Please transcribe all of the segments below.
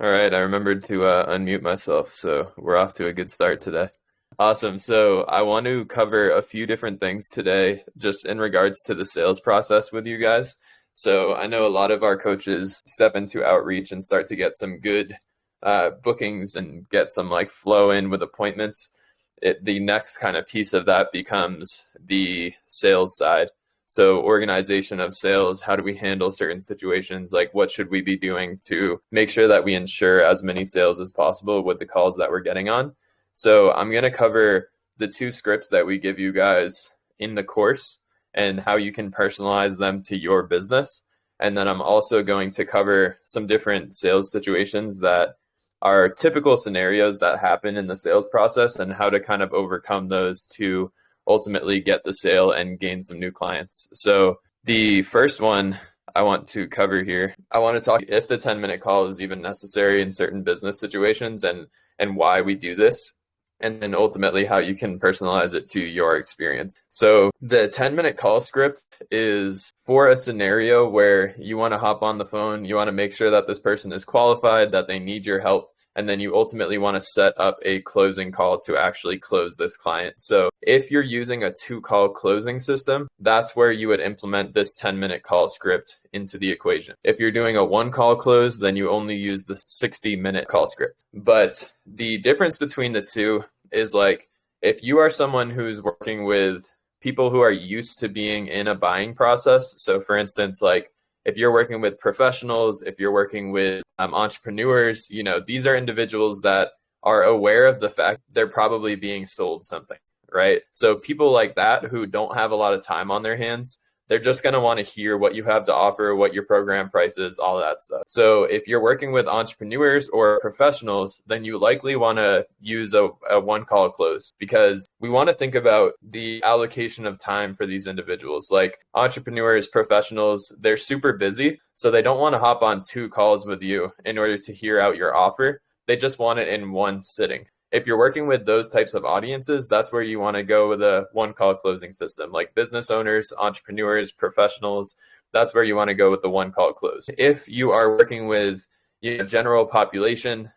All right, I remembered to unmute myself, so we're off to a good start today. Awesome. So I want to cover a few different things today, just in regards to the sales process with you guys. So I know a lot of our coaches step into outreach and start to get some good bookings and get some like flow in with appointments. The next kind of piece of that becomes the sales side. So organization of sales, how do we handle certain situations? Like what should we be doing to make sure that we ensure as many sales as possible with the calls that we're getting on? So I'm going to cover the two scripts that we give you guys in the course and how you can personalize them to your business. And then I'm also going to cover some different sales situations that are typical scenarios that happen in the sales process and how to kind of overcome those to ultimately get the sale and gain some new clients. So the first one I want to cover here, I want to talk if the 10-minute call is even necessary in certain business situations and why we do this, and then ultimately how you can personalize it to your experience. So the 10-minute call script is for a scenario where you want to hop on the phone, you want to make sure that this person is qualified, that they need your help, and then you ultimately want to set up a closing call to actually close this client. So if you're using a 2-call closing system, that's where you would implement this 10-minute call script into the equation. If you're doing a 1-call close, then you only use the 60-minute call script. But the difference between the two is like, if you are someone who's working with people who are used to being in a buying process, so for instance, like if you're working with professionals, if you're working with entrepreneurs, these are individuals that are aware of the fact they're probably being sold something, right? So people like that who don't have a lot of time on their hands, they're just going to want to hear what you have to offer, what your program price is, all that stuff. So if you're working with entrepreneurs or professionals, then you likely want to use a 1-call close, because we want to think about the allocation of time for these individuals. Like entrepreneurs, professionals, they're super busy, so they don't want to hop on 2 calls with you in order to hear out your offer. They just want it in one sitting. If you're working with those types of audiences, that's where you want to go with a 1-call closing system, like business owners, entrepreneurs, professionals. That's where you want to go with the 1-call close. If you are working with general population,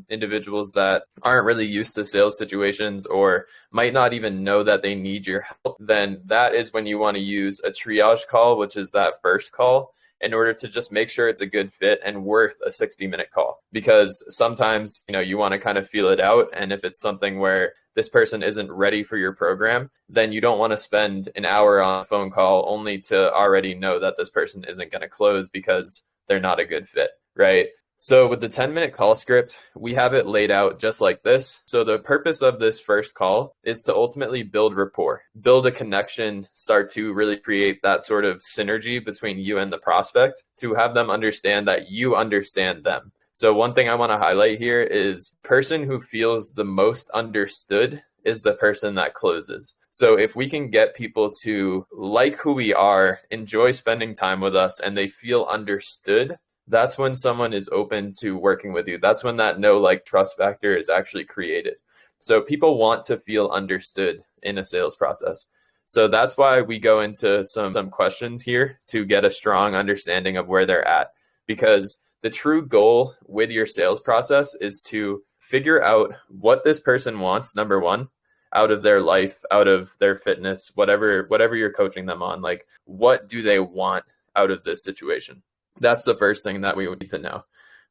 individuals that aren't really used to sales situations or might not even know that they need your help, then that is when you want to use a triage call, which is that first call, in order to just make sure it's a good fit and worth a 60-minute call. Because sometimes, you want to kind of feel it out. And if it's something where this person isn't ready for your program, then you don't want to spend an hour on a phone call only to already know that this person isn't going to close because they're not a good fit, right? So with the 10-minute call script, we have it laid out just like this. So the purpose of this first call is to ultimately build rapport, build a connection, start to really create that sort of synergy between you and the prospect to have them understand that you understand them. So one thing I want to highlight here is person who feels the most understood is the person that closes. So if we can get people to like who we are, enjoy spending time with us, and they feel understood, that's when someone is open to working with you. That's when that trust factor is actually created. So people want to feel understood in a sales process. So that's why we go into some questions here to get a strong understanding of where they're at. Because the true goal with your sales process is to figure out what this person wants, number one, out of their life, out of their fitness, whatever you're coaching them on. Like, what do they want out of this situation? That's the first thing that we would need to know.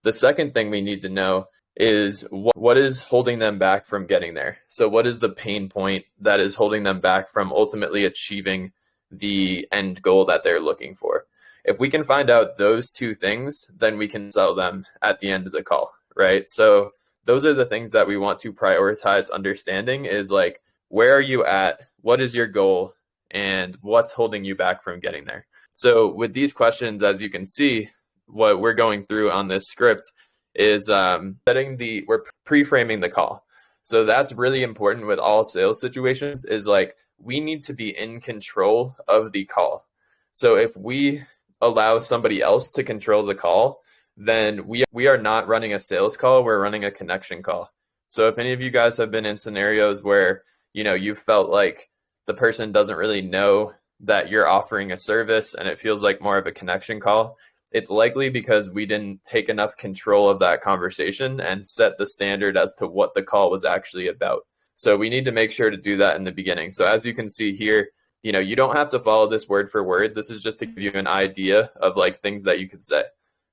The second thing we need to know is what is holding them back from getting there. So what is the pain point that is holding them back from ultimately achieving the end goal that they're looking for? If we can find out those two things, then we can sell them at the end of the call, right? So those are the things that we want to prioritize understanding is like, where are you at? What is your goal? And what's holding you back from getting there? So with these questions, as you can see, what we're going through on this script is we're pre-framing the call. So that's really important with all sales situations is like, we need to be in control of the call. So if we allow somebody else to control the call, then we are not running a sales call, we're running a connection call. So if any of you guys have been in scenarios where, you felt like the person doesn't really know that you're offering a service and it feels like more of a connection call, it's likely because we didn't take enough control of that conversation and set the standard as to what the call was actually about. So we need to make sure to do that in the beginning. So as you can see here, you don't have to follow this word for word. This is just to give you an idea of like things that you could say.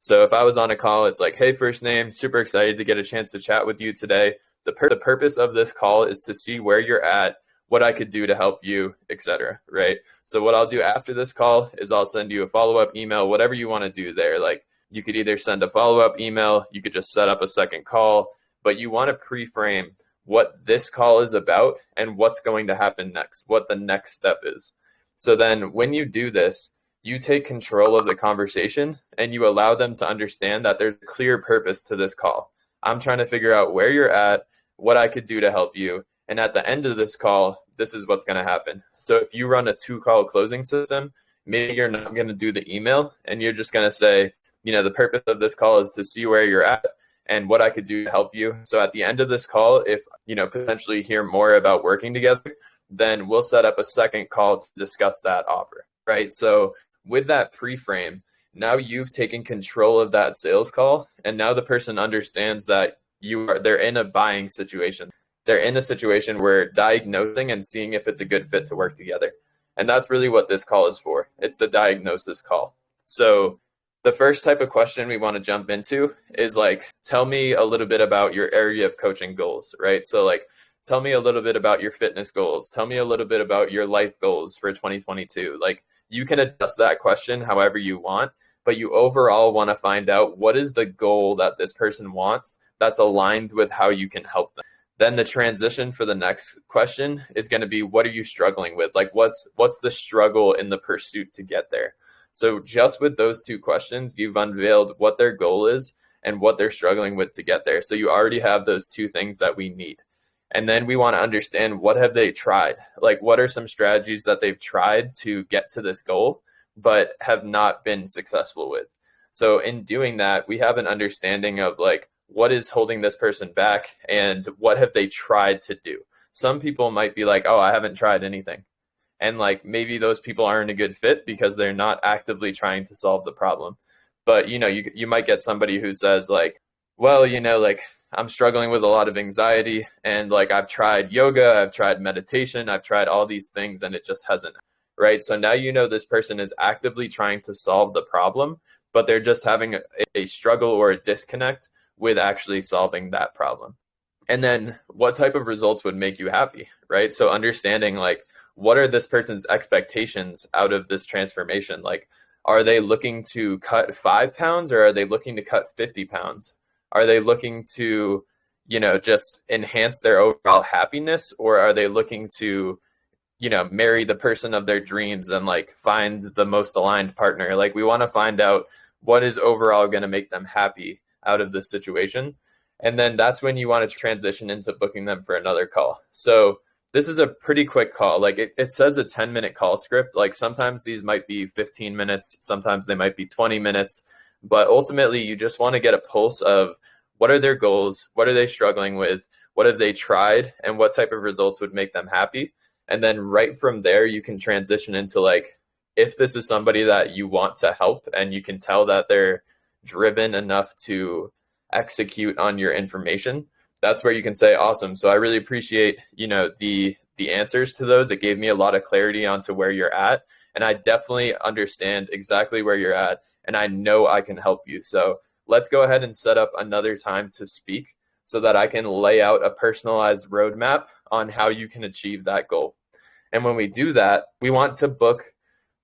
So if I was on a call, it's like, hey, first name, super excited to get a chance to chat with you today. The purpose of this call is to see where you're at, what I could do to help you, etc. Right? So what I'll do after this call is I'll send you a follow-up email, whatever you want to do there. Like you could either send a follow-up email, you could just set up a second call, but you want to pre-frame what this call is about and what's going to happen next, what the next step is. So then when you do this, you take control of the conversation and you allow them to understand that there's a clear purpose to this call. I'm trying to figure out where you're at, what I could do to help you. And at the end of this call, this is what's going to happen. So if you run a 2-call closing system, maybe you're not going to do the email and you're just going to say, the purpose of this call is to see where you're at and what I could do to help you. So at the end of this call, if, potentially hear more about working together, then we'll set up a second call to discuss that offer, right? So with that pre-frame, now you've taken control of that sales call. And now the person understands that they're in a buying situation. They're in a situation where diagnosing and seeing if it's a good fit to work together. And that's really what this call is for. It's the diagnosis call. So the first type of question we want to jump into is like, tell me a little bit about your area of coaching goals, right? So like, tell me a little bit about your fitness goals. Tell me a little bit about your life goals for 2022. Like you can adjust that question however you want, but you overall want to find out what is the goal that this person wants that's aligned with how you can help them. Then the transition for the next question is going to be, what are you struggling with? Like what's the struggle in the pursuit to get there? So just with those 2 questions, you've unveiled what their goal is and what they're struggling with to get there. So you already have those 2 things that we need. And then we want to understand, what have they tried? Like what are some strategies that they've tried to get to this goal, but have not been successful with? So in doing that, we have an understanding of like, what is holding this person back and what have they tried to do? Some people might be like, oh, I haven't tried anything. And like, maybe those people aren't a good fit because they're not actively trying to solve the problem. But, you might get somebody who says like, well, like I'm struggling with a lot of anxiety and like I've tried yoga, I've tried meditation, I've tried all these things and it just hasn't, right? So now this person is actively trying to solve the problem, but they're just having a struggle or a disconnect with actually solving that problem. And then what type of results would make you happy, right? So understanding like, what are this person's expectations out of this transformation? Like, are they looking to cut 5 pounds or are they looking to cut 50 pounds? Are they looking to, just enhance their overall happiness, or are they looking to, marry the person of their dreams and like find the most aligned partner? Like we want to find out what is overall going to make them happy out of this situation. And then that's when you want to transition into booking them for another call. So this is a pretty quick call. Like it says a 10-minute call script. Like sometimes these might be 15 minutes, sometimes they might be 20 minutes, but ultimately you just want to get a pulse of what are their goals, what are they struggling with, what have they tried, and what type of results would make them happy. And then right from there, you can transition into like, if this is somebody that you want to help and you can tell that they're driven enough to execute on your information, that's where you can say, awesome. So I really appreciate, the answers to those. It gave me a lot of clarity onto where you're at. And I definitely understand exactly where you're at. And I know I can help you. So let's go ahead and set up another time to speak so that I can lay out a personalized roadmap on how you can achieve that goal. And when we do that, we want to book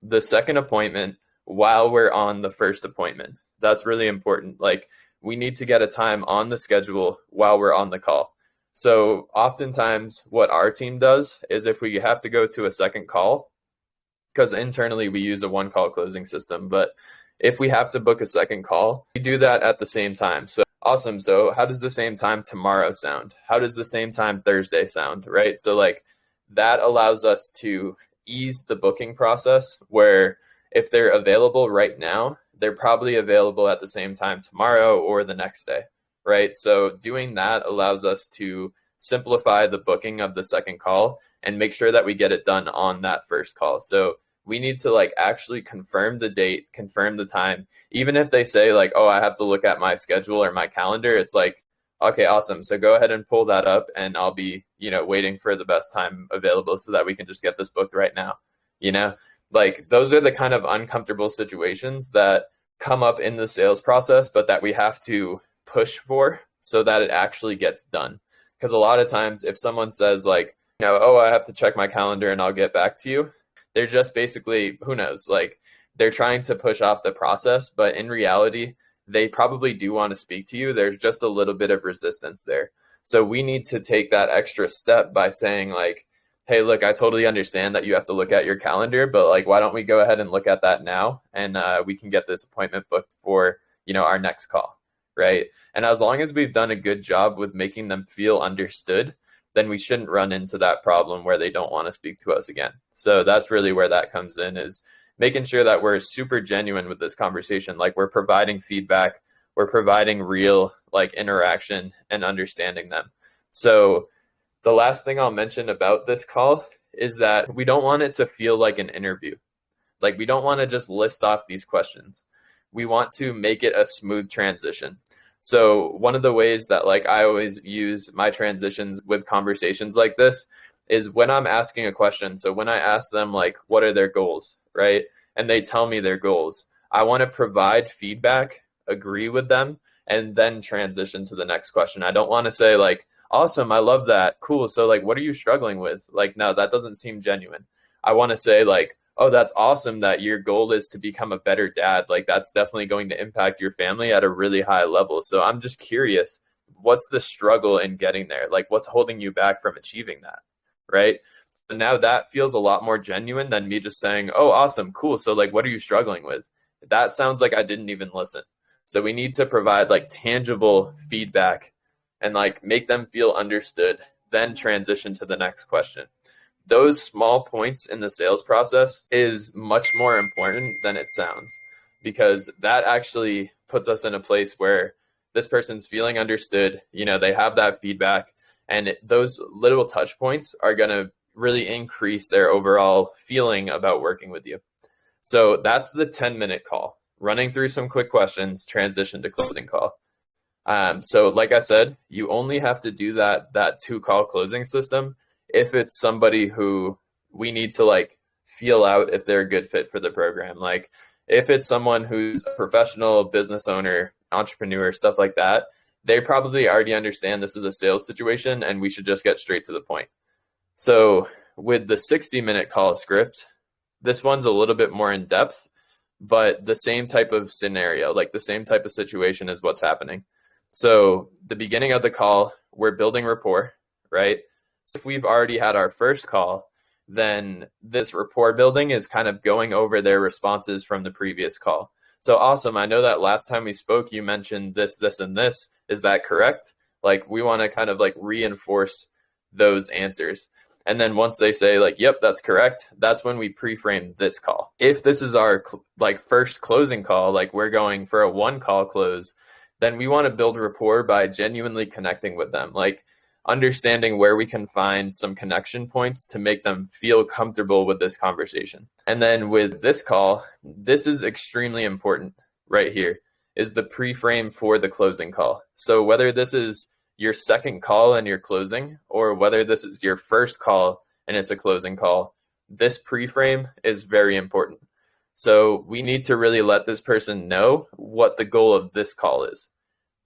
the second appointment while we're on the first appointment. That's really important. Like, we need to get a time on the schedule while we're on the call. So oftentimes what our team does is if we have to go to a second call, because internally we use a 1-call closing system, but if we have to book a second call, we do that at the same time. So awesome. So how does the same time tomorrow sound? How does the same time Thursday sound, right? So like that allows us to ease the booking process, where if they're available right now, they're probably available at the same time tomorrow or the next day, right? So doing that allows us to simplify the booking of the second call and make sure that we get it done on that first call. So We need to like actually confirm the date, confirm the time. Even if they say like, oh, I have to look at my schedule or my calendar, it's like, okay, awesome. So go ahead and pull that up and I'll be, waiting for the best time available so that we can just get this booked right now. Like those are the kind of uncomfortable situations that come up in the sales process, but that we have to push for so that it actually gets done. Because a lot of times if someone says like, oh, I have to check my calendar and I'll get back to you, they're just basically, who knows, like they're trying to push off the process, but in reality, they probably do want to speak to you. There's just a little bit of resistance there. So we need to take that extra step by saying like, hey, look, I totally understand that you have to look at your calendar, but like, why don't we go ahead and look at that now? And we can get this appointment booked for, our next call, right? And as long as we've done a good job with making them feel understood, then we shouldn't run into that problem where they don't want to speak to us again. So that's really where that comes in, is making sure that we're super genuine with this conversation. Like we're providing feedback, we're providing real like interaction and understanding them. So the last thing I'll mention about this call is that we don't want it to feel like an interview. Like we don't want to just list off these questions. We want to make it a smooth transition. So one of the ways that like I always use my transitions with conversations like this is when I'm asking a question. So when I ask them like, what are their goals, right? And they tell me their goals, I want to provide feedback, agree with them, and then transition to the next question. I don't want to say like, awesome, I love that, cool. So like, what are you struggling with? Like, no, that doesn't seem genuine. I want to say like, oh, that's awesome that your goal is to become a better dad. Like that's definitely going to impact your family at a really high level. So I'm just curious, what's the struggle in getting there? Like what's holding you back from achieving that, right? And now that feels a lot more genuine than me just saying, oh, awesome, cool. So like, what are you struggling with? That sounds like I didn't even listen. So we need to provide like tangible feedback and like make them feel understood, then transition to the next question. Those small points in the sales process is much more important than it sounds, because that actually puts us in a place where this person's feeling understood, they have that feedback, and those little touch points are going to really increase their overall feeling about working with you. So that's the 10-minute call, running through some quick questions, transition to closing call. So like I said, you only have to do that 2-call closing system if it's somebody who we need to like feel out if they're a good fit for the program. Like if it's someone who's a professional business owner, entrepreneur, stuff like that, they probably already understand this is a sales situation and we should just get straight to the point. So with the 60-minute call script, this one's a little bit more in depth, but the same type of scenario, like the same type of situation is what's happening. So the beginning of the call, we're building rapport, right? So if we've already had our first call, then this rapport building is kind of going over their responses from the previous call. So awesome, I know that last time we spoke, you mentioned this, this, and this. Is that correct? Like we want to kind of like reinforce those answers. And then once they say like, yep, that's correct, that's when we pre-frame this call. If this is our like first closing call, like we're going for a 1-call close, then we want to build rapport by genuinely connecting with them. Like understanding where we can find some connection points to make them feel comfortable with this conversation. And then with this call, this is extremely important right here, is the pre-frame for the closing call. So whether this is your second call and you're closing, or whether this is your first call and it's a closing call, this pre-frame is very important. So we need to really let this person know what the goal of this call is.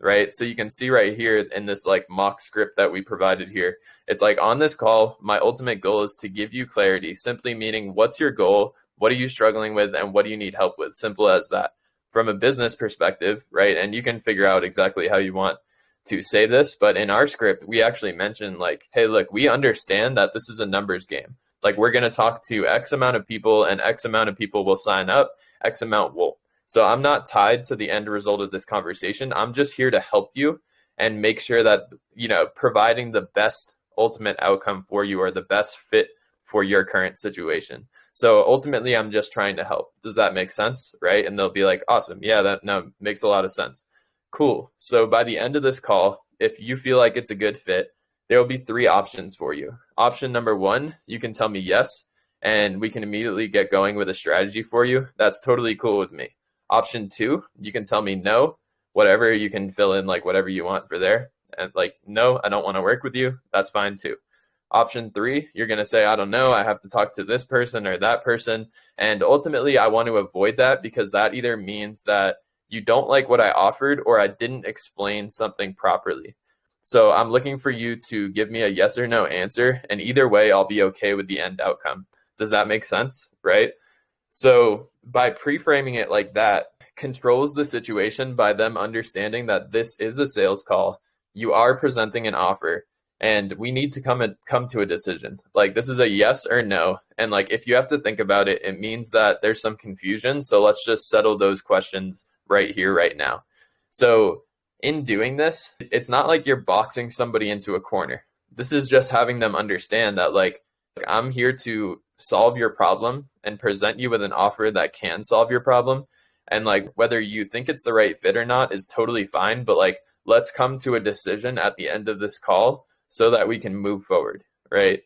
Right? So you can see right here in this like mock script that we provided here, it's like on this call, my ultimate goal is to give you clarity, simply meaning what's your goal, what are you struggling with, and what do you need help with? Simple as that. From a business perspective, right? And you can figure out exactly how you want to say this, but in our script, we actually mentioned like, hey, look, we understand that this is a numbers game. Like we're going to talk to X amount of people and X amount of people will sign up, X amount won't. So I'm not tied to the end result of this conversation. I'm just here to help you and make sure that, providing the best ultimate outcome for you or the best fit for your current situation. So ultimately, I'm just trying to help. Does that make sense? Right? And they'll be like, awesome. Yeah, that no, makes a lot of sense. Cool. So by the end of this call, if you feel like it's a good fit, there will be 3 options for you. Option number 1, you can tell me yes. and we can immediately get going with a strategy for you, that's totally cool with me. Option 2, you can tell me no, whatever, you can fill in like whatever you want for there. And like, no, I don't want to work with you. That's fine too. Option 3, you're going to say, I don't know, I have to talk to this person or that person. And ultimately, I want to avoid that because that either means that you don't like what I offered or I didn't explain something properly. So I'm looking for you to give me a yes or no answer. And either way, I'll be okay with the end outcome. Does that make sense? Right? So by pre-framing it like that, controls the situation by them understanding that this is a sales call. You are presenting an offer. And we need to come to a decision. Like, this is a yes or no. And like, if you have to think about it, it means that there's some confusion. So let's just settle those questions right here, right now. So in doing this, it's not like you're boxing somebody into a corner. This is just having them understand that like, I'm here to solve your problem and present you with an offer that can solve your problem. And like, whether you think it's the right fit or not is totally fine. But like, let's come to a decision at the end of this call so that we can move forward, right?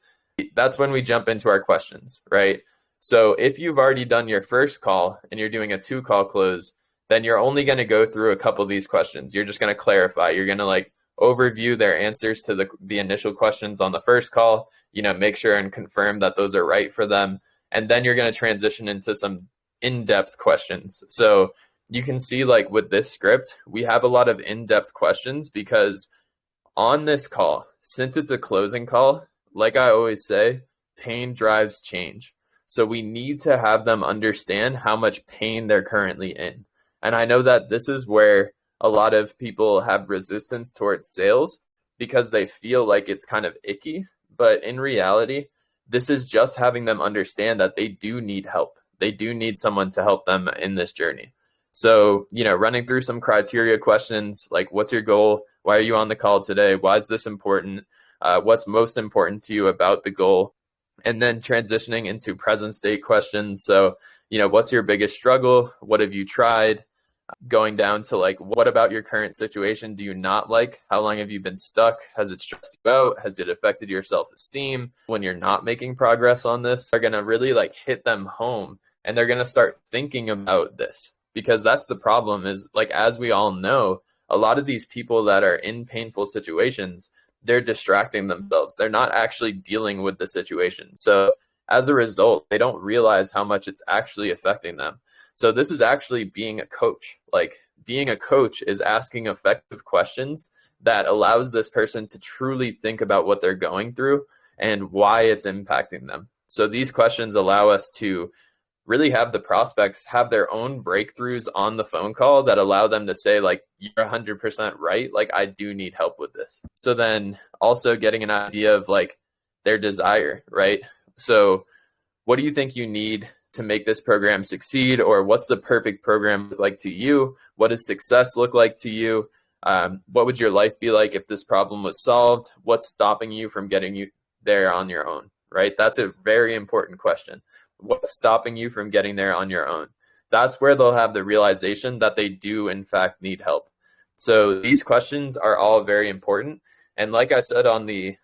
That's when we jump into our questions, right? So if you've already done your first call and you're doing a 2-call close, then you're only going to go through a couple of these questions. You're just going to clarify. You're going to like overview their answers to the initial questions on the first call, make sure and confirm that those are right for them. And then you're going to transition into some in-depth questions. So you can see like with this script, we have a lot of in-depth questions because on this call, since it's a closing call, like I always say, pain drives change. So we need to have them understand how much pain they're currently in. And I know that this is where a lot of people have resistance towards sales because they feel like it's kind of icky. But in reality, this is just having them understand that they do need help. They do need someone to help them in this journey. So, running through some criteria questions like, what's your goal? Why are you on the call today? Why is this important? What's most important to you about the goal? And then transitioning into present state questions. So, what's your biggest struggle? What have you tried? Going down to like, what about your current situation do you not like? How long have you been stuck? Has it stressed you out? Has it affected your self-esteem? When you're not making progress on this, they're going to really like hit them home and they're going to start thinking about this. Because that's the problem is like, as we all know, a lot of these people that are in painful situations, they're distracting themselves. They're not actually dealing with the situation. So as a result, they don't realize how much it's actually affecting them. So this is actually being a coach. Like being a coach is asking effective questions that allows this person to truly think about what they're going through and why it's impacting them. So these questions allow us to really have the prospects have their own breakthroughs on the phone call that allow them to say like, you're 100% right. Like I do need help with this. So then also getting an idea of like their desire, right? So what do you think you need to make this program succeed? Or what's the perfect program look like to you? What does success look like to you? What would your life be like if this problem was solved? What's stopping you from getting you there on your own, right? That's a very important question. What's stopping you from getting there on your own? That's where they'll have the realization that they do in fact need help. So these questions are all very important. And like I said on the,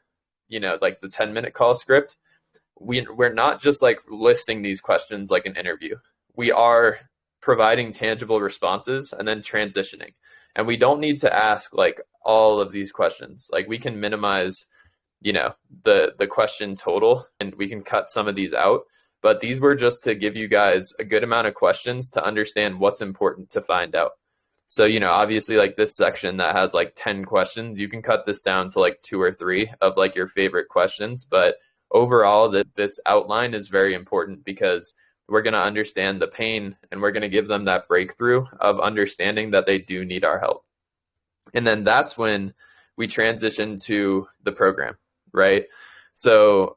like the 10-minute call script, we're not just like listing these questions like an interview. We are providing tangible responses and then transitioning. And we don't need to ask like all of these questions. Like we can minimize, the question total and we can cut some of these out. But these were just to give you guys a good amount of questions to understand what's important to find out. So, obviously like this section that has like 10 questions, you can cut this down to like 2 or 3 of like your favorite questions. But overall, this outline is very important because we're going to understand the pain and we're going to give them that breakthrough of understanding that they do need our help. And then that's when we transition to the program, right? So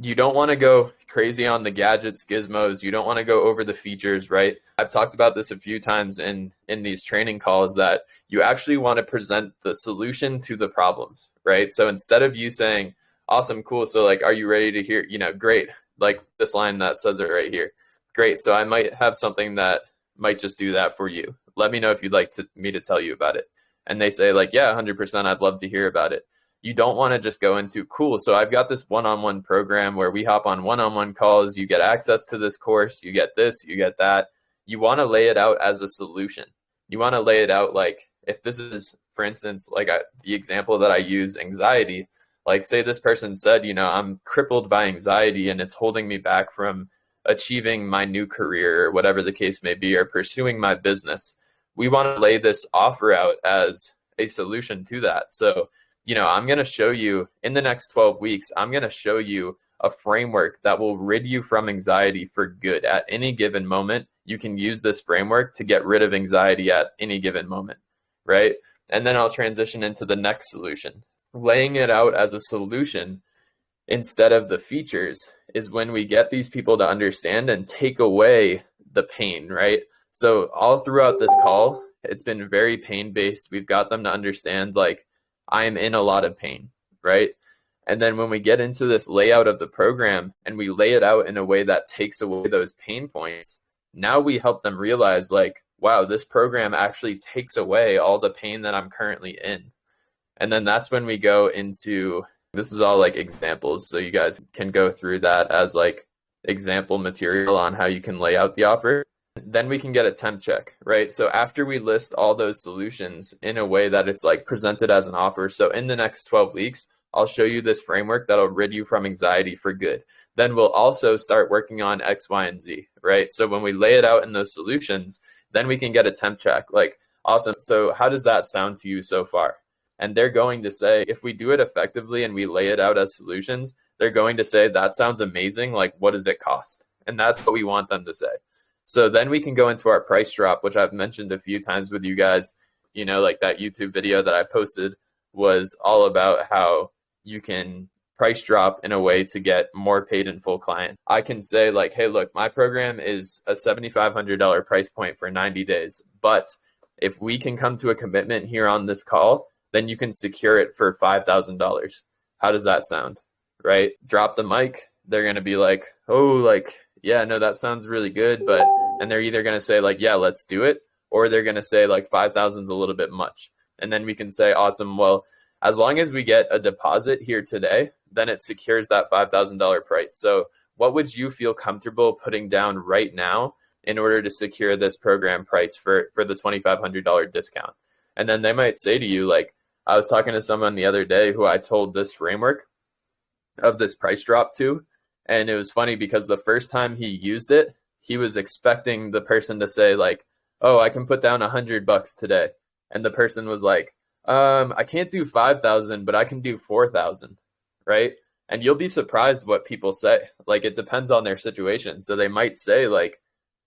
you don't want to go crazy on the gadgets, gizmos. You don't want to go over the features, right? I've talked about this a few times in these training calls that you actually want to present the solution to the problems, right? So instead of you saying, awesome, cool. So like, are you ready to hear, great. Like this line that says it right here. Great. So I might have something that might just do that for you. Let me know if you'd like me to tell you about it. And they say like, yeah, 100%. I'd love to hear about it. you don't want to just go into, cool, so I've got this one-on-one program where we hop on one-on-one calls, you get access to this course, you get this, you get that. You want to lay it out as a solution. You want to lay it out like, if this is, for instance, like the example that I use, anxiety, like say this person said, I'm crippled by anxiety and it's holding me back from achieving my new career or whatever the case may be, or pursuing my business. We want to lay this offer out as a solution to that. So, I'm going to show you in the next 12 weeks, I'm going to show you a framework that will rid you from anxiety for good. At any given moment, you can use this framework to get rid of anxiety at any given moment, right? And then I'll transition into the next solution. Laying it out as a solution instead of the features is when we get these people to understand and take away the pain, right? So all throughout this call, it's been very pain-based. We've got them to understand, like, I'm in a lot of pain, right? And then when we get into this layout of the program and we lay it out in a way that takes away those pain points, now we help them realize, like, wow, this program actually takes away all the pain that I'm currently in. And then that's when we go into, this is all like examples, so you guys can go through that as like example material on how you can lay out the offer. Then we can get a temp check, right? So after we list all those solutions in a way that it's like presented as an offer, so in the next 12 weeks, I'll show you this framework that'll rid you from anxiety for good. Then we'll also start working on X, Y, and Z, right? So when we lay it out in those solutions, then we can get a temp check. Like, awesome. So how does that sound to you so far? And they're going to say, if we do it effectively and we lay it out as solutions, they're going to say, that sounds amazing. Like, what does it cost? And that's what we want them to say. So then we can go into our price drop, which I've mentioned a few times with you guys. Like that YouTube video that I posted was all about how you can price drop in a way to get more paid in full clients. I can say like, hey, look, my program is a $7,500 price point for 90 days. But if we can come to a commitment here on this call, then you can secure it for $5,000. How does that sound? Right? Drop the mic. They're going to be like, oh, like, yeah, no, that sounds really good. And they're either going to say like, yeah, let's do it. Or they're going to say like 5,000 is a little bit much. And then we can say, awesome. Well, as long as we get a deposit here today, then it secures that $5,000 price. So what would you feel comfortable putting down right now in order to secure this program price for the $2,500 discount? And then they might say to you, like, I was talking to someone the other day who I told this framework of this price drop to, and it was funny because the first time he used it, he was expecting the person to say like, oh, I can put down $100 today. And the person was like, I can't do 5,000, but I can do 4,000, right? And you'll be surprised what people say. Like, it depends on their situation. So they might say like,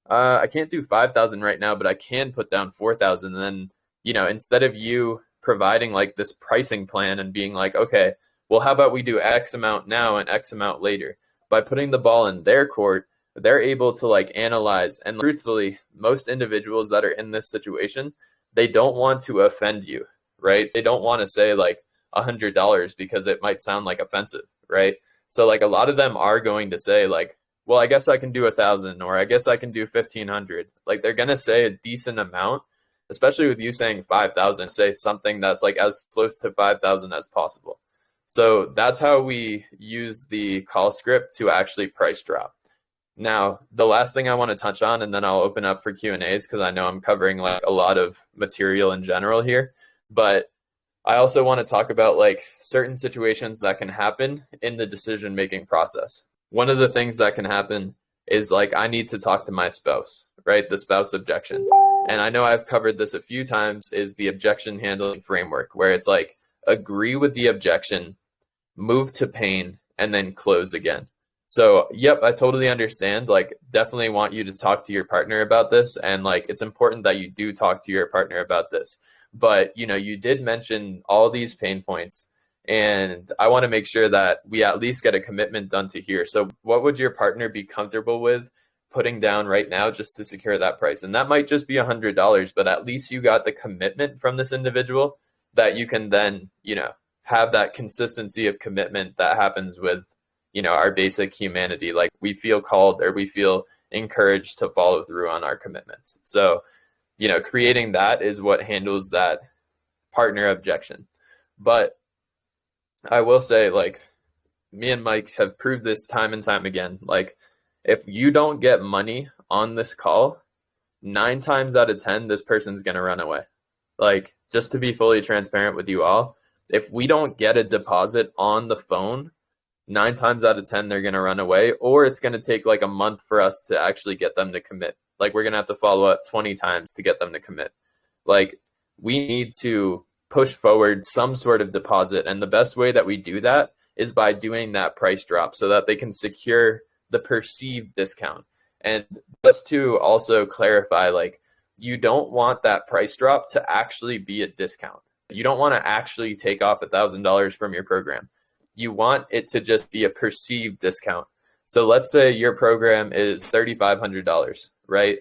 I can't do 5,000 right now, but I can put down 4,000. And then, instead of you providing like this pricing plan and being like, okay, well, how about we do X amount now and X amount later? By putting the ball in their court, they're able to like analyze. And truthfully, most individuals that are in this situation, they don't want to offend you, right? They don't want to say like $100 because it might sound like offensive, right? So like a lot of them are going to say like, well, I guess I can do 1,000, or I guess I can do 1,500. Like they're going to say a decent amount, especially with you saying 5,000, say something that's like as close to 5,000 as possible. So that's how we use the call script to actually price drop. Now, the last thing I want to touch on, and then I'll open up for Q&As because I know I'm covering like a lot of material in general here, but I also want to talk about like certain situations that can happen in the decision-making process. One of the things that can happen is like, I need to talk to my spouse, right? The spouse objection. And I know I've covered this a few times, is the objection handling framework, where it's like, agree with the objection, move to pain, and then close again. So, yep, I totally understand. Like, definitely want you to talk to your partner about this. And like, it's important that you do talk to your partner about this. But, you did mention all these pain points, and I want to make sure that we at least get a commitment done to here. So what would your partner be comfortable with putting down right now just to secure that price? And that might just be $100, but at least you got the commitment from this individual that you can then, have that consistency of commitment that happens with, our basic humanity. Like, we feel called, or we feel encouraged to follow through on our commitments. So, creating that is what handles that partner objection. But I will say, like, me and Mike have proved this time and time again. Like, if you don't get money on this call, 9 times out of 10, this person's going to run away. Like, just to be fully transparent with you all, if we don't get a deposit on the phone, 9 times out of 10, they're going to run away, or it's going to take like a month for us to actually get them to commit. Like, we're going to have to follow up 20 times to get them to commit. Like, we need to push forward some sort of deposit. And the best way that we do that is by doing that price drop so that they can secure the perceived discount. And just to also clarify, like, you don't want that price drop to actually be a discount. You don't want to actually take off $1,000 from your program. You want it to just be a perceived discount. So let's say your program is $3,500, right?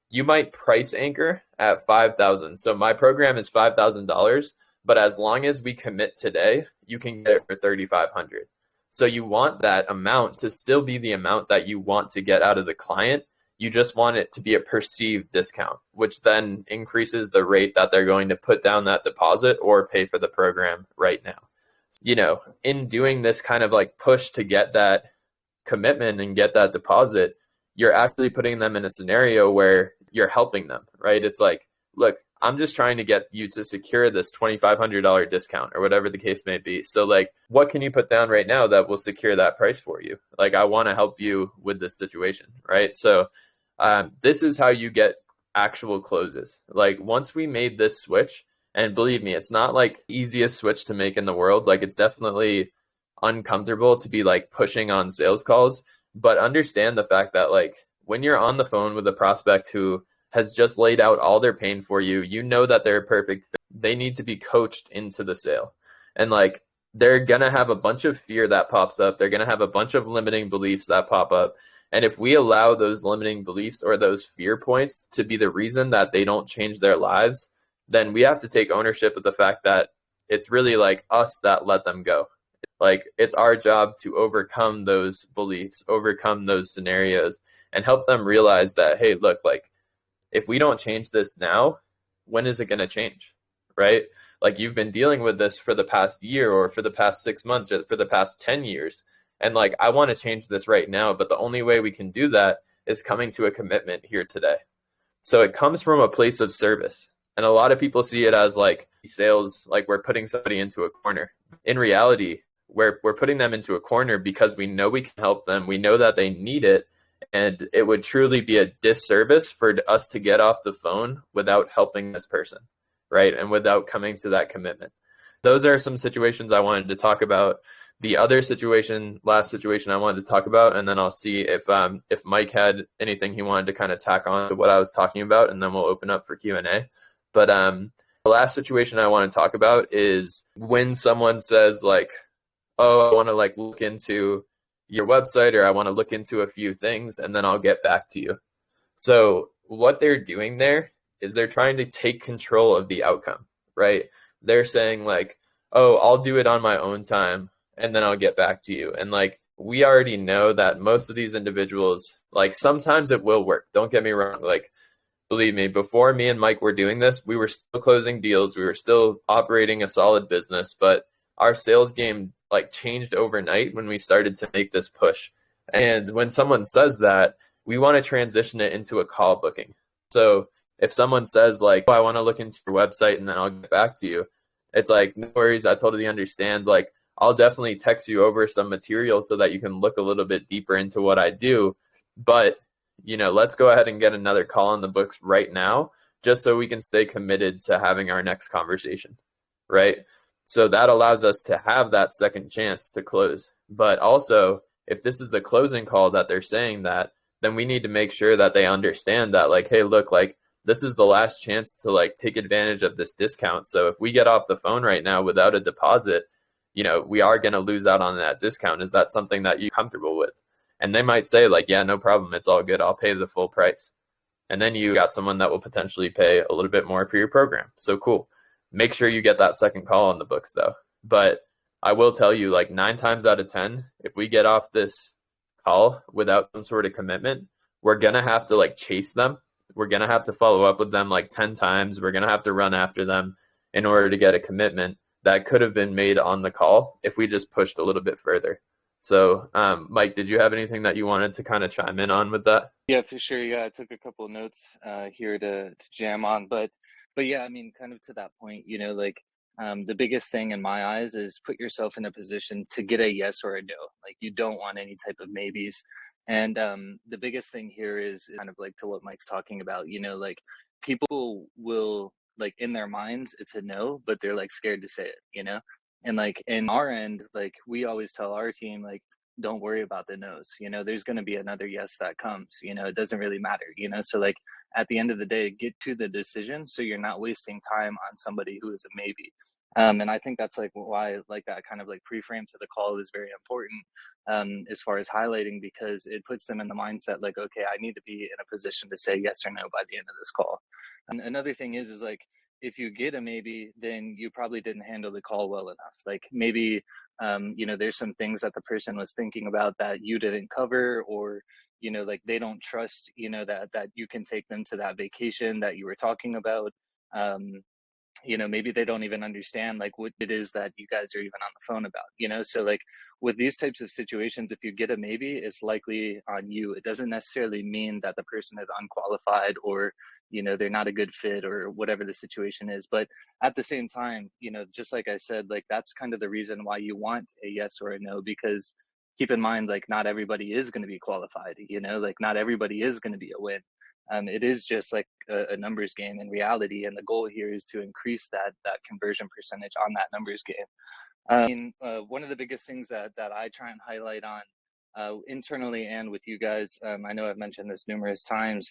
You might price anchor at $5,000. So my program is $5,000, but as long as we commit today, you can get it for $3,500. So you want that amount to still be the amount that you want to get out of the client. You just want it to be a perceived discount, which then increases the rate that they're going to put down that deposit or pay for the program right now. You know, in doing this kind of like push to get that commitment and get that deposit, you're actually putting them in a scenario where you're helping them, right? It's like, look, I'm just trying to get you to secure this $2,500 discount or whatever the case may be. So like, what can you put down right now that will secure that price for you? Like, I want to help you with this situation, right? So this is how you get actual closes. Like, once we made this switch, and believe me, it's not like the easiest switch to make in the world. Like, it's definitely uncomfortable to be like pushing on sales calls, but understand the fact that like when you're on the phone with a prospect who has just laid out all their pain for you, you know that they're a perfect fit. They need to be coached into the sale. And like, they're going to have a bunch of fear that pops up. They're going to have a bunch of limiting beliefs that pop up. And if we allow those limiting beliefs or those fear points to be the reason that they don't change their lives, then we have to take ownership of the fact that it's really like us that let them go. Like, it's our job to overcome those beliefs, overcome those scenarios, and help them realize that, hey, look, like, if we don't change this now, when is it going to change, right? Like, you've been dealing with this for the past year or for the past 6 months or for the past 10 years. And like, I want to change this right now, but the only way we can do that is coming to a commitment here today. So it comes from a place of service. And a lot of people see it as like sales, like we're putting somebody into a corner. In reality, we're putting them into a corner because we know we can help them. We know that they need it. And it would truly be a disservice for us to get off the phone without helping this person, right? And without coming to that commitment. Those are some situations I wanted to talk about. The other situation, last situation I wanted to talk about, and then I'll see if Mike had anything he wanted to kind of tack on to what I was talking about, and then we'll open up for Q&A. But the last situation I want to talk about is when someone says like, oh, I want to like look into your website, or I want to look into a few things, and then I'll get back to you. So what they're doing there is they're trying to take control of the outcome, right? They're saying like, oh, I'll do it on my own time, and then I'll get back to you. And like, we already know that most of these individuals, like, sometimes it will work. Don't get me wrong. Like, believe me, before me and Mike were doing this, we were still closing deals. We were still operating a solid business, but our sales game like changed overnight when we started to make this push. And when someone says that, we want to transition it into a call booking. So if someone says like, oh, I want to look into your website and then I'll get back to you, it's like, no worries, I totally understand. Like, I'll definitely text you over some material so that you can look a little bit deeper into what I do. But, you know, let's go ahead and get another call on the books right now, just so we can stay committed to having our next conversation, right? So that allows us to have that second chance to close. But also, if this is the closing call that they're saying that, then we need to make sure that they understand that, like, hey, look, like, this is the last chance to like take advantage of this discount. So if we get off the phone right now without a deposit, you know, we are going to lose out on that discount. Is that something that you're comfortable with? And they might say like, yeah, no problem. It's all good. I'll pay the full price. And then you got someone that will potentially pay a little bit more for your program. So cool. Make sure you get that second call on the books though. But I will tell you, like, 9 times out of 10, if we get off this call without some sort of commitment, we're going to have to like chase them. We're going to have to follow up with them like 10 times. We're going to have to run after them in order to get a commitment. that could have been made on the call if we just pushed a little bit further. So, Mike, did you have anything that you wanted to kind of chime in on with that? Yeah, for sure. Yeah, I took a couple of notes here to jam on, but yeah, I mean, kind of to that point, like the biggest thing in my eyes is put yourself in a position to get a yes or a no. Like you don't want any type of maybes, and the biggest thing here is kind of like to what Mike's talking about. Like people will like in their minds it's a no, but they're like scared to say it. And like in our end, like we always tell our team, like don't worry about the no's. There's going to be another yes that comes. It doesn't really matter. So like at the end of the day, get to the decision so you're not wasting time on somebody who is a maybe. And I think that's like why like that kind of like pre-frame to the call is very important, as far as highlighting, because it puts them in the mindset like, okay, I need to be in a position to say yes or no by the end of this call. And another thing is like if you get a maybe, then you probably didn't handle the call well enough. Like maybe there's some things that the person was thinking about that you didn't cover, or like they don't trust that you can take them to that vacation that you were talking about. um, maybe they don't even understand like what it is that you guys are even on the phone about. So like with these types of situations, if you get a maybe, it's likely on you. It doesn't necessarily mean that the person is unqualified, or they're not a good fit, or whatever the situation is. But at the same time, just like I said, like that's kind of the reason why you want a yes or a no, because keep in mind, like not everybody is going to be qualified. Like not everybody is going to be a win. It is just like a numbers game in reality, and the goal here is to increase that conversion percentage on that numbers game. One of the biggest things that I try and highlight on internally and with you guys, I know I've mentioned this numerous times,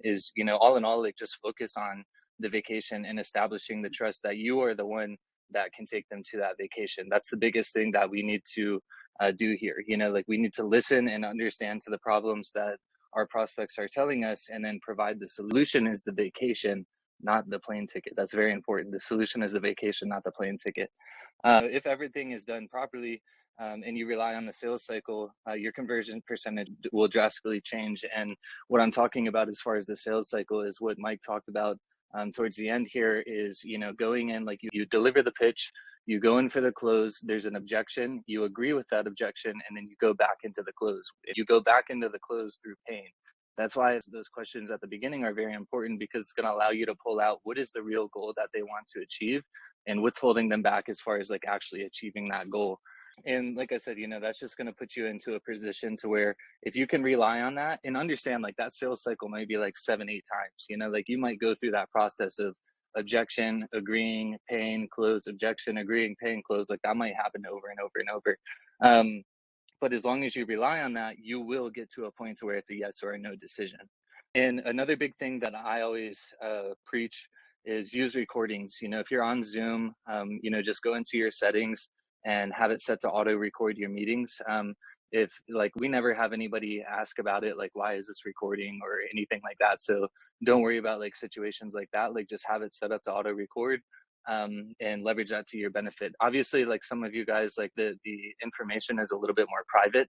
is all in all, like just focus on the vacation and establishing the trust that you are the one that can take them to that vacation. That's the biggest thing that we need to do here. Like we need to listen and understand to the problems that our prospects are telling us, and then provide the solution is the vacation, not the plane ticket. That's very important. The solution is the vacation, not the plane ticket. If everything is done properly, and you rely on the sales cycle, your conversion percentage will drastically change. And what I'm talking about as far as the sales cycle is what Mike talked about towards the end here is, going in, like you deliver the pitch, you go in for the close, there's an objection, you agree with that objection, and then you go back into the close. You go back into the close through pain. That's why those questions at the beginning are very important, because it's going to allow you to pull out what is the real goal that they want to achieve, and what's holding them back as far as like actually achieving that goal. And like I said, that's just going to put you into a position to where if you can rely on that and understand, like that sales cycle might be like 7, 8 times, like you might go through that process of objection, agreeing, paying, close, objection, agreeing, paying, close. Like that might happen over and over and over. But as long as you rely on that, you will get to a point to where it's a yes or a no decision. And another big thing that I always preach is use recordings. If you're on Zoom, just go into your settings and have it set to auto record your meetings. If like we never have anybody ask about it, like why is this recording or anything like that. So don't worry about like situations like that. Like just have it set up to auto record, and leverage that to your benefit. Obviously, like some of you guys, like the information is a little bit more private,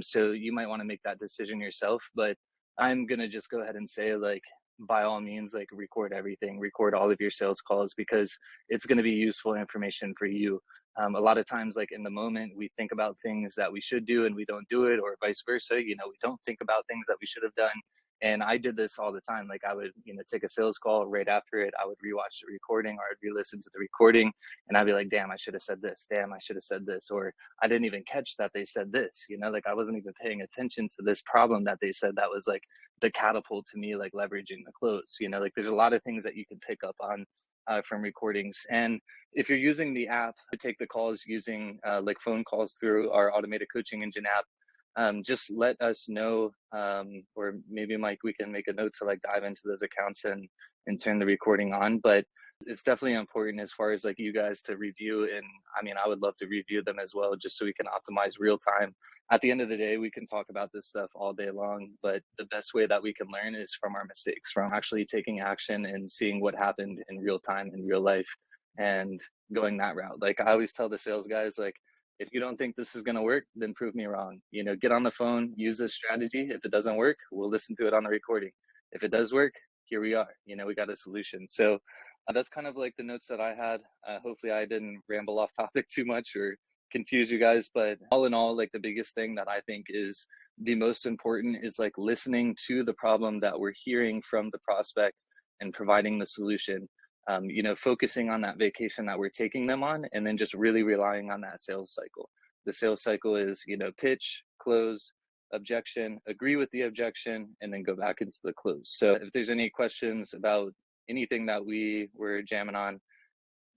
so you might want to make that decision yourself. But I'm gonna just go ahead and say, like, by all means, like record everything, record all of your sales calls, because it's going to be useful information for you. A lot of times, like in the moment, we think about things that we should do and we don't do it, or vice versa. We don't think about things that we should have done. And I did this all the time. Like I would, take a sales call right after it. I would rewatch the recording, or I'd re-listen to the recording, and I'd be like, damn, I should have said this. Damn, I should have said this. Or I didn't even catch that they said this, like I wasn't even paying attention to this problem that they said that was like the catapult to me, like leveraging the close. Like there's a lot of things that you can pick up on from recordings. And if you're using the app to take the calls using like phone calls through our automated coaching engine app, just let us know, or maybe Mike, we can make a note to like dive into those accounts and turn the recording on. But it's definitely important as far as like you guys to review. And I mean, I would love to review them as well, just so we can optimize real time. At the end of the day, we can talk about this stuff all day long, but the best way that we can learn is from our mistakes, from actually taking action and seeing what happened in real time, in real life, and going that route. Like I always tell the sales guys, like, if you don't think this is going to work, then prove me wrong. Get on the phone, use this strategy. If it doesn't work, we'll listen to it on the recording. If it does work, here we are, we got a solution. So that's kind of like the notes that I had. Hopefully I didn't ramble off topic too much or confuse you guys, but all in all, like the biggest thing that I think is the most important is like listening to the problem that we're hearing from the prospect and providing the solution. Focusing on that vacation that we're taking them on, and then just really relying on that sales cycle. The sales cycle is, pitch, close, objection, agree with the objection, and then go back into the close. So if there's any questions about anything that we were jamming on,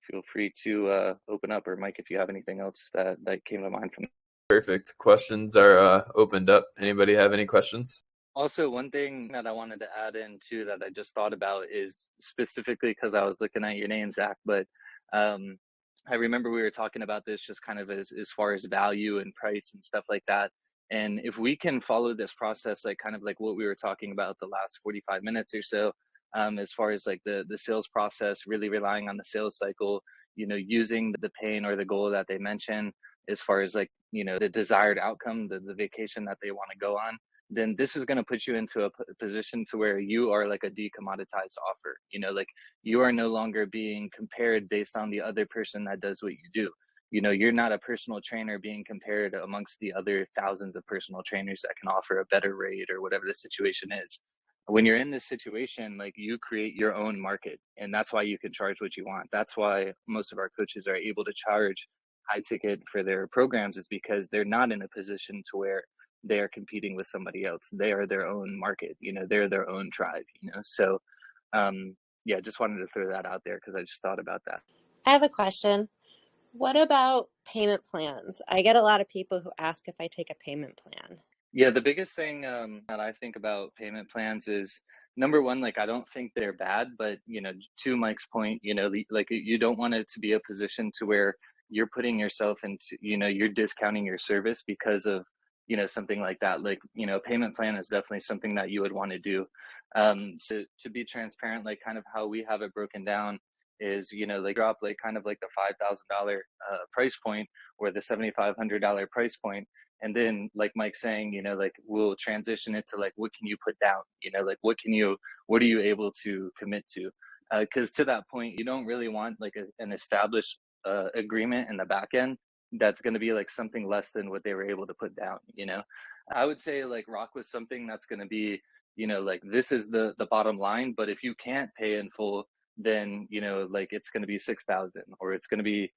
feel free to open up, or Mike, if you have anything else that came to mind from. Perfect. Questions are opened up. Anybody have any questions? Also, one thing that I wanted to add in too that I just thought about is specifically because I was looking at your name, Zach, but I remember we were talking about this just kind of as far as value and price and stuff like that. And if we can follow this process, like kind of like what we were talking about the last 45 minutes or so, as far as like the sales process, really relying on the sales cycle, using the pain or the goal that they mention as far as like, the desired outcome, the vacation that they want to go on, then this is going to put you into a position to where you are like a decommoditized offer. Like you are no longer being compared based on the other person that does what you do. You're not a personal trainer being compared amongst the other thousands of personal trainers that can offer a better rate or whatever the situation is. When you're in this situation, like you create your own market, and that's why you can charge what you want. That's why most of our coaches are able to charge high ticket for their programs, is because they're not in a position to where they are competing with somebody else. They are their own market, they're their own tribe, so yeah, just wanted to throw that out there because I just thought about that. I have a question. What about payment plans? I get a lot of people who ask if I take a payment plan. Yeah, the biggest thing that I think about payment plans is, number one, like I don't think they're bad, but to Mike's point, like you don't want it to be a position to where you're putting yourself into, you're discounting your service because of something like that. Like payment plan is definitely something that you would want to do. So to be transparent, like kind of how we have it broken down is, like drop like kind of like the $5,000 price point or the $7,500 price point, and then like Mike's saying, like we'll transition it to like, what can you put down, like what are you able to commit to, because to that point you don't really want like an established agreement in the back end that's going to be like something less than what they were able to put down. I would say like rock with something that's going to be, like this is the bottom line, but if you can't pay in full, then like it's going to be 6,000, or it's going to be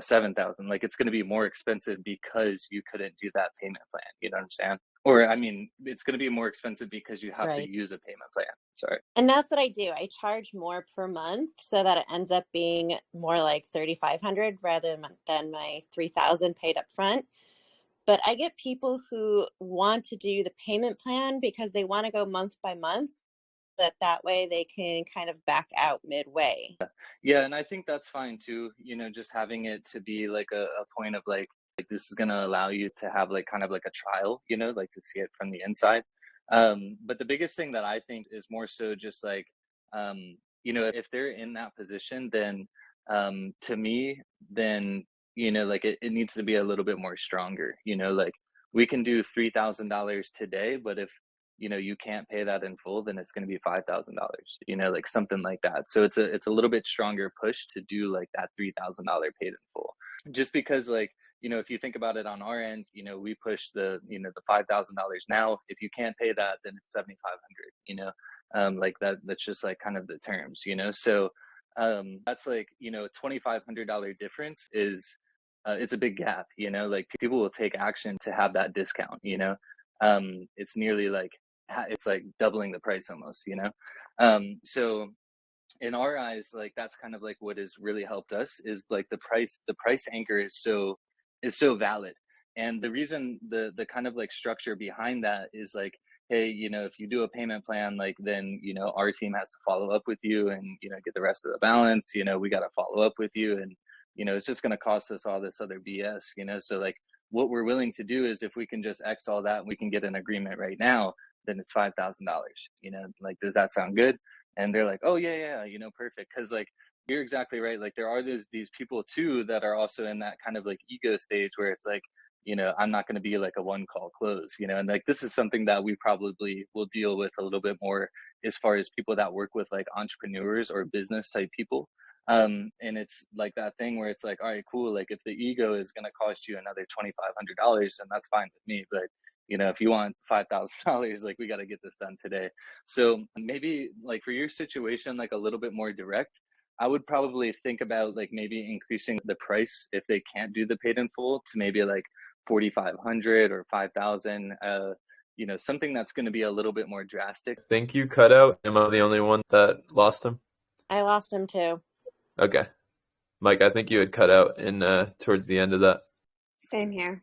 7,000. Like it's going to be more expensive because you couldn't do that payment plan. You know what I'm saying? Or I mean, it's going to be more expensive because you have to use a payment plan. Sorry. And that's what I do. I charge more per month so that it ends up being more like 3,500 rather than my 3,000 paid up front. But I get people who want to do the payment plan because they want to go month by month. That way they can kind of back out midway. Yeah, and I think that's fine too. Just having it to be like a point of like this is gonna allow you to have like kind of like a trial, like to see it from the inside. But the biggest thing that I think is more so just like if they're in that position, then to me, then like it needs to be a little bit more stronger. Like we can do $3,000 today, but if you can't pay that in full, then it's going to be $5,000, like something like that. So it's a little bit stronger push to do like that $3,000 paid in full, just because like, if you think about it on our end, we push the $5,000 now. If you can't pay that, then it's 7,500, like that's just like kind of the terms, so that's like, $2,500 difference is, it's a big gap, like people will take action to have that discount, it's nearly like, it's like doubling the price almost, so in our eyes, like that's kind of like what has really helped us is like the price anchor is so valid. And the reason the kind of like structure behind that is like, hey, if you do a payment plan, like then our team has to follow up with you and get the rest of the balance, we got to follow up with you, and it's just going to cost us all this other BS, so like what we're willing to do is if we can just X all that and we can get an agreement right now, then it's $5,000, like, does that sound good? And they're like, oh yeah, perfect. Cause like, you're exactly right. Like there are these people too, that are also in that kind of like ego stage where it's like, I'm not going to be like a one call close, and like this is something that we probably will deal with a little bit more as far as people that work with like entrepreneurs or business type people. And it's like that thing where it's like, all right, cool. Like if the ego is going to cost you another $2,500, then that's fine with me. But if you want $5,000, like we got to get this done today. So maybe like for your situation, like a little bit more direct, I would probably think about like maybe increasing the price if they can't do the paid in full to maybe like 4,500 or 5,000. Something that's going to be a little bit more drastic. I think you cut out. Am I the only one that lost him? I lost him too. Okay. Mike, I think you had cut out in towards the end of that. Same here.